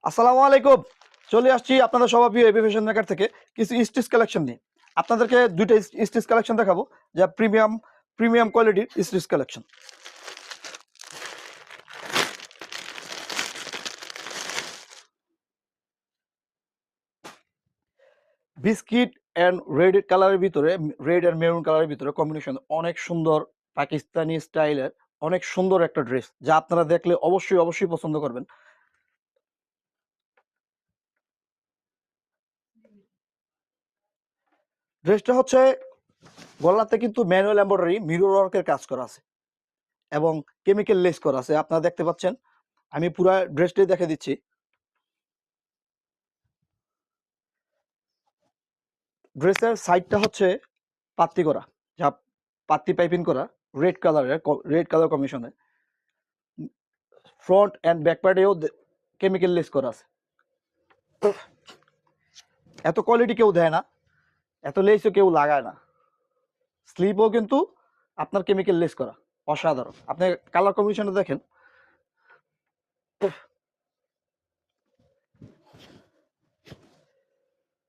আসসালামু আলাইকুম। চলে আসছি আপনাদের সবার প্রিয় এবি ফ্যাশন মেকার থেকে কিছু স্টিচ কালেকশন নিয়ে। আপনাদেরকে দুইটা স্টিচ কালেকশন দেখাবো, যা প্রিমিয়াম প্রিমিয়াম কোয়ালিটির stitch collection. Biscuit and red কালারের ভিতরে, রেড অ্যান্ড মেরুন কালারের ভিতরে কম্বিনেশন অনেক সুন্দর, পাকিস্তানি স্টাইলের অনেক সুন্দর একটা ড্রেস, যা আপনারা দেখলে অবশ্যই অবশ্যই পছন্দ করবেন। ড্রেসটা হচ্ছে গলাতে কিন্তু ম্যানুয়াল এমব্রয়ডারি মিরর ওয়ার্কের কাজ করা আছে এবং কেমিক্যাল লেস করা আছে। আপনারা দেখতে পাচ্ছেন, আমি পুরো ড্রেসটাই দেখে দিচ্ছি। ড্রেসের সাইডটা হচ্ছে পাত্তি করা, যা পাত্তি পাইপিং করা, রেড কালার কম্বিনেশনে। ফ্রন্ট অ্যান্ড ব্যাক পার্টেও কেমিক্যাল লেস করা আছে। এত কোয়ালিটি কেউ দেয় না, এত লেসও কেউ লাগায় না। স্লিপও কিন্তু আপনার কেমিক্যাল লেস করা, অসাধারণ। আপনি কালার কম্বিনেশনটা দেখেন।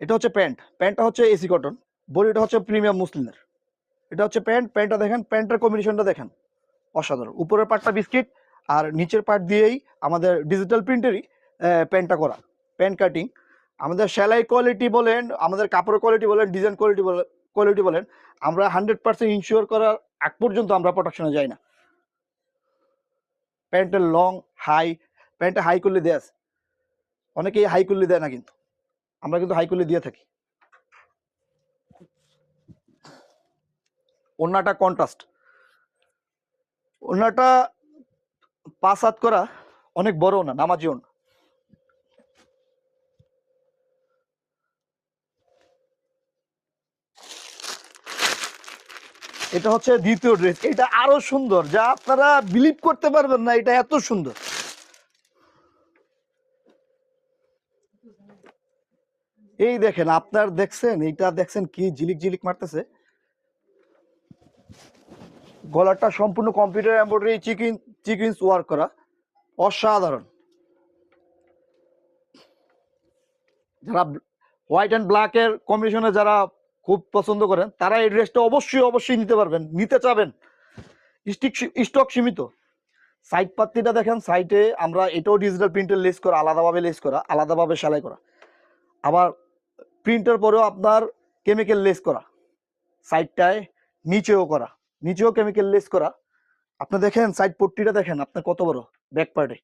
এটা হচ্ছে প্যান্টটা হচ্ছে এসি কটন, বডিটা হচ্ছে প্রিমিয়াম মুসলিনের। এটা হচ্ছে প্যান্টটা দেখেন, প্যান্টের কম্বিনেশনটা দেখেন, অসাধারণ। উপরের পার্টটা বিস্কিট আর নিচের পার্ট দিয়েই আমাদের ডিজিটাল প্রিন্টেরই প্যান্টটা করা, প্যান্ট কাটিং। আমাদের সেলাই কোয়ালিটি বলেন, আমাদের কাপড়ের কোয়ালিটি বলেন, ডিজাইন কোয়ালিটি বলেন, আমরা 100% ইনশিওর করার আগ পর্যন্ত আমরা প্রোডাকশনে যাই না। প্যান্টের লং হাই, প্যান্টে হাই করলে দেয় আছে, অনেকেই হাই করলে দেয় না, কিন্তু আমরা কিন্তু হাই করলে দিয়ে থাকি। ওড়নাটা কন্ট্রাস্ট, ওড়নাটা 5 হাত করা, অনেক বড় না, নামাজি ওড়না। এটা হচ্ছে দ্বিতীয় ড্রেস, এটা আরো সুন্দর, যা আপনারা বিলিভ করতে পারবেন না, এটা এত সুন্দর। এই দেখেন, আপনার দেখছেন, এইটা দেখছেন কি ঝিলিক ঝিলিক মারতেছে। গলাটা সম্পূর্ণ কম্পিউটার এমব্রয়ডারি চিকিন্স ওয়ার্ক করা, অসাধারণ। যারা হোয়াইট অ্যান্ড ব্ল্যাক এর কম্বিনেশনে যারা খুব পছন্দ করেন, তারা এই ড্রেসটা অবশ্যই অবশ্যই নিতে পারবেন, নিতে চাবেন। স্টক সীমিত। সাইড পাত্তিটা দেখেন, সাইডে আমরা এটাও ডিজিটাল প্রিন্টের লেস করা, আলাদাভাবে সেলাই করা। আবার প্রিন্টের পরেও আপনার কেমিক্যাল লেস করা, সাইডটায় নিচেও করা, নিচেও কেমিক্যাল লেস করা। আপনি দেখেন সাইড পট্টিটা দেখেন আপনার কত বড়, ব্যাক পার্টে